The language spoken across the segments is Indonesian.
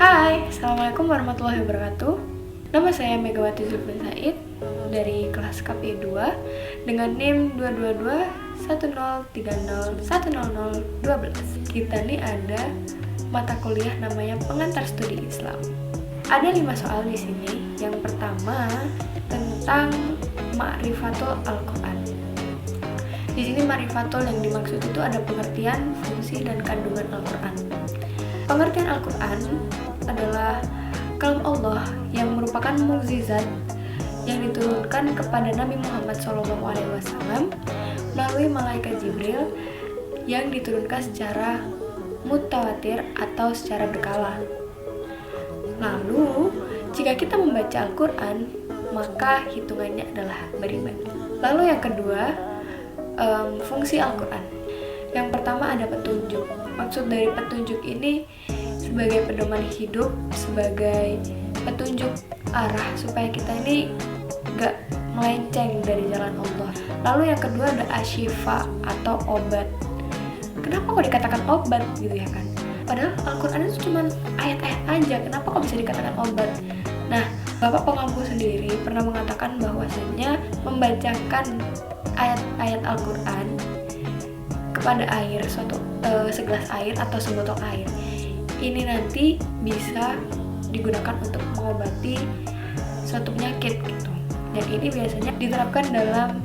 Hai, Assalamualaikum warahmatullahi wabarakatuh. Nama saya Megawati Zulfan Said dari kelas KPI 2 dengan NIM 22210301012. Kita nih ada mata kuliah namanya Pengantar Studi Islam. Ada 5 soal di sini. Yang pertama tentang Ma'rifatul Al-Quran. Di sini Ma'rifatul yang dimaksud itu ada pengertian, fungsi, dan kandungan Al-Quran. Pengertian Al-Quran adalah kalam Allah yang merupakan mukjizat yang diturunkan kepada Nabi Muhammad SAW melalui malaikat Jibril yang diturunkan secara mutawatir atau secara berkala. Lalu, jika kita membaca Al-Quran, maka hitungannya adalah beriman. Lalu yang kedua, fungsi Al-Quran. Yang pertama ada petunjuk. Maksud dari petunjuk ini sebagai pedoman hidup, sebagai petunjuk arah supaya kita ini gak melenceng dari jalan Allah. Lalu yang kedua ada asyifa atau obat. Kenapa kok dikatakan obat gitu ya kan? Padahal Al-Quran itu cuma ayat-ayat aja, kenapa kok bisa dikatakan obat? Nah, Bapak pengampu sendiri pernah mengatakan bahwasanya membacakan ayat-ayat Al-Quran kepada air, segelas air atau sebotol air, ini nanti bisa digunakan untuk mengobati suatu penyakit gitu. Dan ini biasanya diterapkan dalam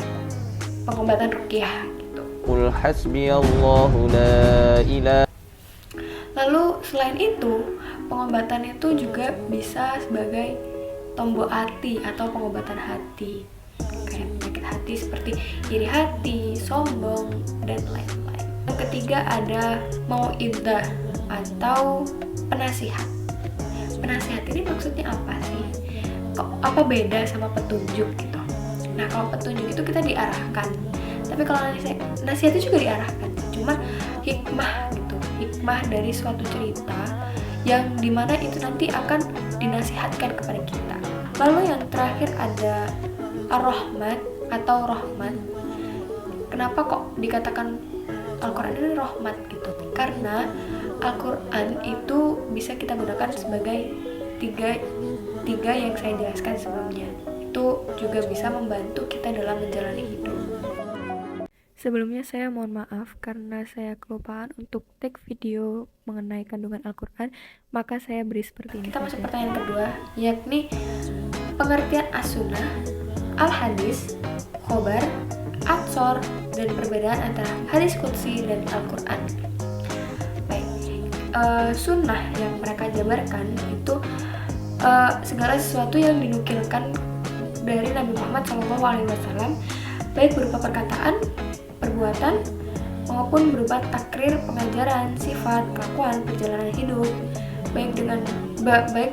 pengobatan ruqyah gitu. Qul hasbiyallahu la ilaha. Lalu selain itu, pengobatan itu juga bisa sebagai tombok hati atau pengobatan hati. Kayak penyakit hati seperti iri hati, sombong, dan lain-lain. Yang ketiga ada mau'idzah atau penasihat. Penasihat ini maksudnya apa sih? Apa beda sama petunjuk gitu? Nah, kalau petunjuk itu kita diarahkan, tapi kalau nasihat itu juga diarahkan. Cuma hikmah gitu, hikmah dari suatu cerita yang dimana itu nanti akan dinasihatkan kepada kita. Lalu yang terakhir ada ar-rahmat atau rahmat. Kenapa kok dikatakan Al-Quran ini rahmat gitu? Karena Al-Quran itu bisa kita gunakan sebagai tiga yang saya jelaskan sebelumnya. Itu juga bisa membantu kita dalam menjalani hidup. Sebelumnya saya mohon maaf karena saya kelupaan untuk take video mengenai kandungan Al-Quran, maka saya beri seperti ini. Kita masuk pertanyaan kedua, yakni pengertian as-sunnah, al-hadis, khobar, atsor, dan perbedaan antara hadis qudsi dan Al-Quran. Baik, sunnah yang mereka jabarkan itu segala sesuatu yang dinukilkan dari Nabi Muhammad SAW, baik berupa perkataan, perbuatan, maupun berupa takrir, pengajaran, sifat, kelakuan, perjalanan hidup, baik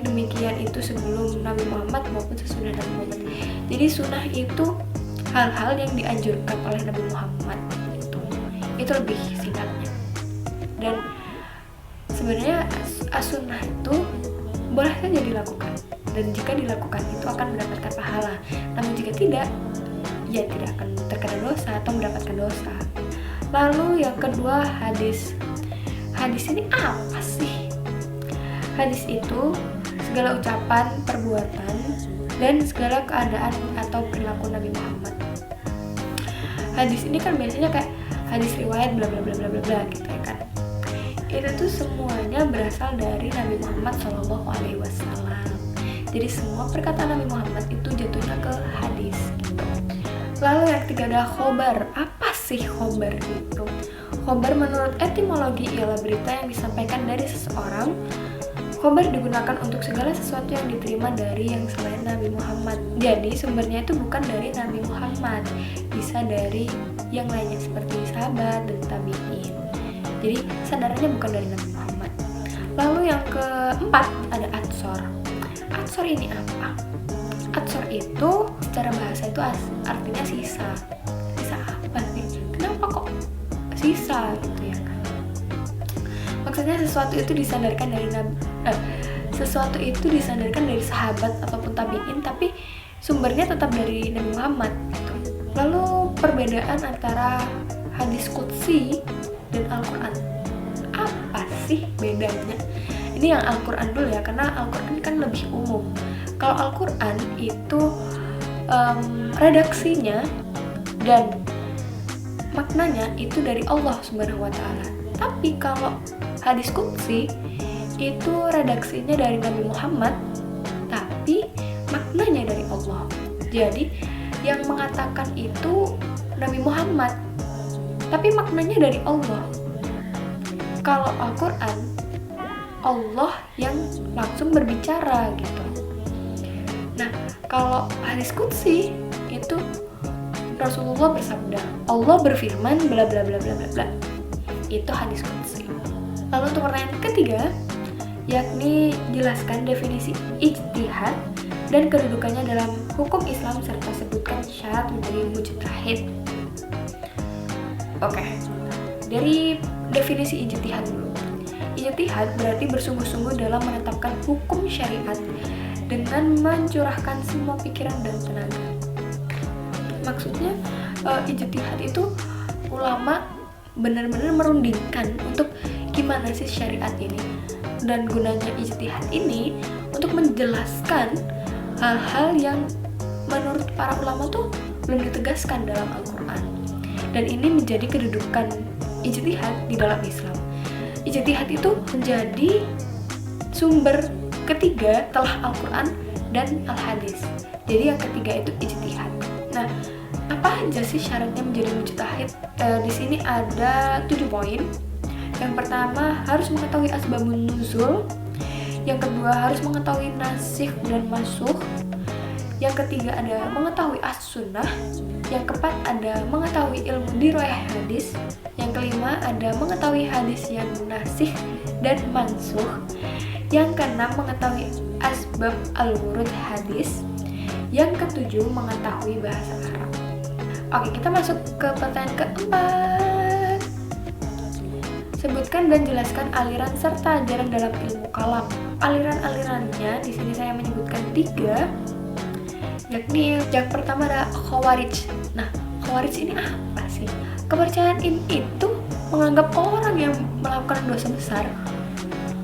demikian itu sebelum Nabi Muhammad maupun sesudah Nabi Muhammad. Jadi sunnah itu hal-hal yang dianjurkan oleh Nabi Muhammad itu lebih singkatnya. Dan sebenarnya as-sunnah itu boleh saja dilakukan, dan jika dilakukan itu akan mendapatkan pahala. Namun jika tidak, ya tidak akan terkena dosa atau mendapatkan dosa. Lalu yang kedua hadis. Hadis ini apa sih? Hadis itu segala ucapan, perbuatan, dan segala keadaan atau perilaku Nabi Muhammad. Hadis ini kan biasanya kayak hadis riwayat bla bla bla bla bla gitu ya kan. Itu tuh semuanya berasal dari Nabi Muhammad SAW. Jadi semua perkataan Nabi Muhammad itu jatuhnya ke hadis gitu. Lalu yang ketiga ada khobar. Apa sih khobar itu? Khobar menurut etimologi ialah berita yang disampaikan dari seseorang. Khobar digunakan untuk segala sesuatu yang diterima dari yang selain Nabi Muhammad. Jadi sumbernya itu bukan dari Nabi Muhammad, bisa dari yang lainnya seperti sahabat dan tabi'in. Jadi sandarannya bukan dari Nabi Muhammad. Lalu yang keempat ada atsor. Atsor ini apa? Atsor itu secara bahasa itu artinya sisa. Sisa apa sih? Kenapa kok sisa gitu ya kan? Maksudnya sesuatu itu disandarkan dari sahabat ataupun tabi'in, tapi sumbernya tetap dari Nabi Muhammad gitu. Lalu perbedaan antara hadis qudsi dan Al-Quran, apa sih bedanya? Ini Ini yang Al-Quran dulu ya, karena Al-Quran kan lebih umum. Kalau Al-Quran itu redaksinya dan maknanya itu dari Allah Subhanahu wa Ta'ala. Tapi kalau hadis qudsi itu redaksinya dari Nabi Muhammad, tapi maknanya dari Allah. Jadi yang mengatakan itu Nabi Muhammad, tapi maknanya dari Allah. Kalau Al-Quran, Allah yang langsung berbicara gitu. Nah, kalau hadis qudsi itu Rasulullah bersabda, Allah berfirman bla bla bla bla bla bla. Itu hadis qudsi. Lalu untuk pertanyaan ketiga, yakni jelaskan definisi ijtihad dan kedudukannya dalam hukum Islam serta sebutkan syarat menjadi mujtahid. Oke, dari definisi ijtihad dulu. Ijtihad berarti bersungguh-sungguh dalam menetapkan hukum syariat dengan mencurahkan semua pikiran dan tenaga. Maksudnya ijtihad itu ulama benar-benar merundingkan untuk gimana sih syariat ini, dan gunanya ijtihad ini untuk menjelaskan hal-hal yang menurut para ulama tuh belum ditegaskan dalam Al-Quran, dan ini menjadi kedudukan ijtihad di dalam Islam. Ijtihad itu menjadi sumber ketiga setelah Al-Quran dan Al-Hadis. Jadi yang ketiga itu ijtihad. Nah, apa aja sih syaratnya menjadi mujtahid? Di sini ada 7 poin. Yang pertama, harus mengetahui asbabun nuzul. Yang kedua, harus mengetahui nasikh dan mansukh. Yang ketiga ada mengetahui as-sunnah. Yang keempat ada mengetahui ilmu dirayah hadis. Yang kelima ada mengetahui hadis yang nasikh dan mansukh. Yang keenam mengetahui asbab al-wurud hadis. Yang ketujuh mengetahui bahasa Arab. Oke, kita masuk ke pertanyaan keempat. Sebutkan dan jelaskan aliran serta ajaran dalam ilmu kalam. Aliran-alirannya di sini saya menyebutkan 3, yakni yang pertama ada Khawarij. Nah, Khawarij ini apa sih? Kepercayaan ini itu menganggap orang yang melakukan dosa besar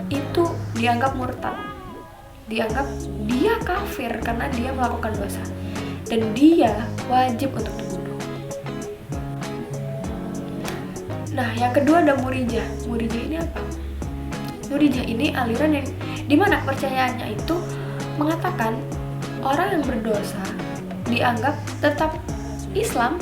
itu dianggap murtad, dianggap dia kafir karena dia melakukan dosa, dan dia wajib untuk dibunuh. Nah, yang kedua ada Murijah. Murijah ini apa? Murijah ini aliran yang dimana kepercayaannya itu mengatakan orang yang berdosa dianggap tetap Islam,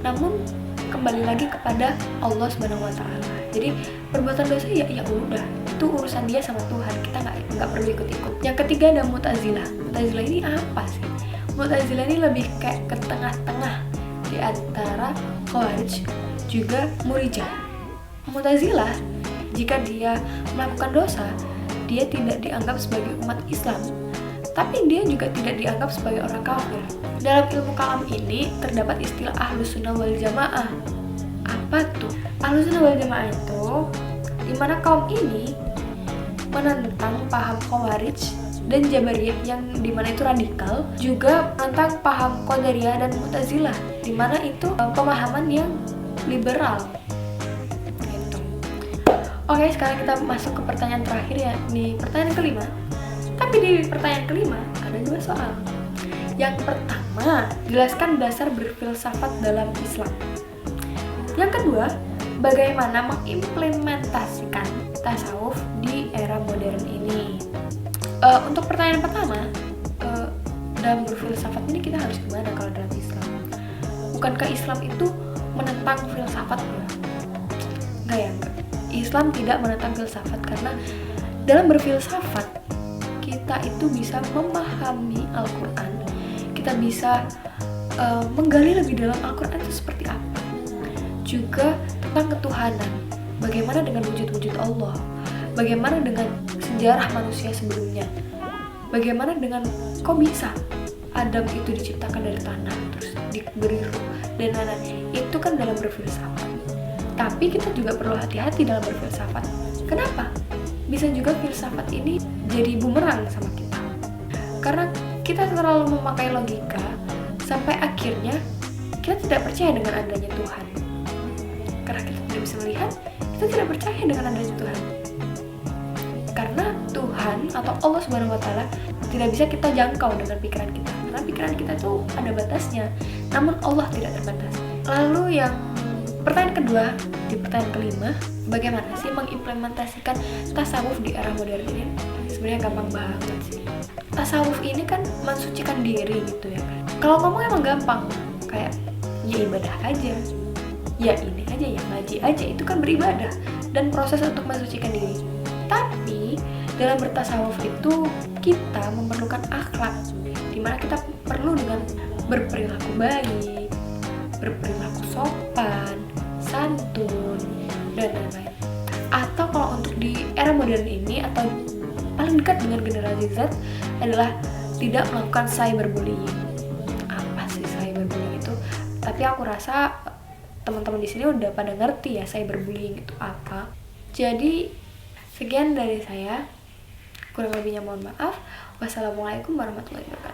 namun kembali lagi kepada Allah Subhanahu wa Ta'ala. Jadi perbuatan dosa ya udah, itu urusan dia sama Tuhan, kita nggak perlu ikut-ikut. Yang ketiga ada Mu'tazilah. Mu'tazilah ini apa sih? Mu'tazilah ini lebih kayak ke tengah-tengah di antara Khawarij juga Murijah. Mu'tazilah, jika dia melakukan dosa, dia tidak dianggap sebagai umat Islam, tapi dia juga tidak dianggap sebagai orang kafir. Dalam ilmu kalam ini terdapat istilah Ahlus Sunnah wal Jamaah. Apa tuh? Ahlus Sunnah wal Jamaah itu dimana kaum ini menentang paham Khawarij dan Jabariyah yang dimana itu radikal, juga menentang paham Qadariyah dan Mu'tazilah dimana itu pemahaman yang liberal. Gitu. Oke, sekarang kita masuk ke pertanyaan terakhir ya, nih pertanyaan kelima. Tapi di pertanyaan kelima ada 2 soal. Yang pertama, jelaskan dasar berfilsafat dalam Islam. Yang kedua, bagaimana mengimplementasikan tasawuf di era modern ini. Untuk pertanyaan pertama, dalam berfilsafat ini kita harus gimana kalau dalam Islam? Bukankah Islam itu menentang filsafat ya? Enggak. Islam tidak menentang filsafat, karena dalam berfilsafat kita itu bisa memahami Al-Quran, kita bisa menggali lebih dalam Al-Quran itu seperti apa, juga tentang ketuhanan, bagaimana dengan wujud-wujud Allah, bagaimana dengan sejarah manusia sebelumnya, bagaimana dengan kok bisa Adam itu diciptakan dari tanah terus diberi ruh dan lain-lain. Itu kan dalam berfilsafat. Tapi kita juga perlu hati-hati dalam berfilsafat. Kenapa? Bisa juga filsafat ini jadi bumerang sama kita, karena kita terlalu memakai logika sampai akhirnya kita tidak percaya dengan adanya Tuhan. Karena kita tidak bisa melihat, kita tidak percaya dengan adanya Tuhan. Karena Tuhan atau Allah Subhanahu wa taala tidak bisa kita jangkau dengan pikiran kita. Karena pikiran kita tuh ada batasnya. Namun Allah tidak terbatas. Lalu yang pertanyaan kedua, di pertanyaan kelima, bagaimana sih mengimplementasikan tasawuf di era modern ini? Sebenarnya gampang banget sih. Tasawuf ini kan mensucikan diri gitu ya kan. Kalau ngomong emang gampang, kayak ya ibadah aja, ya ini aja, ya ngaji aja, itu kan beribadah dan proses untuk mensucikan diri. Tapi dalam bertasawuf itu kita memerlukan akhlak, dimana kita perlu dengan berperilaku baik, berperilaku sopan, santun, dan lain-lain. Atau kalau untuk di era modern ini atau paling dekat dengan generasi Z adalah tidak melakukan cyberbullying. Apa sih cyberbullying itu? Tapi aku rasa teman-teman di sini udah pada ngerti ya cyberbullying itu apa. Jadi sekian dari saya. Kurang lebihnya mohon maaf. Wassalamualaikum warahmatullahi wabarakatuh.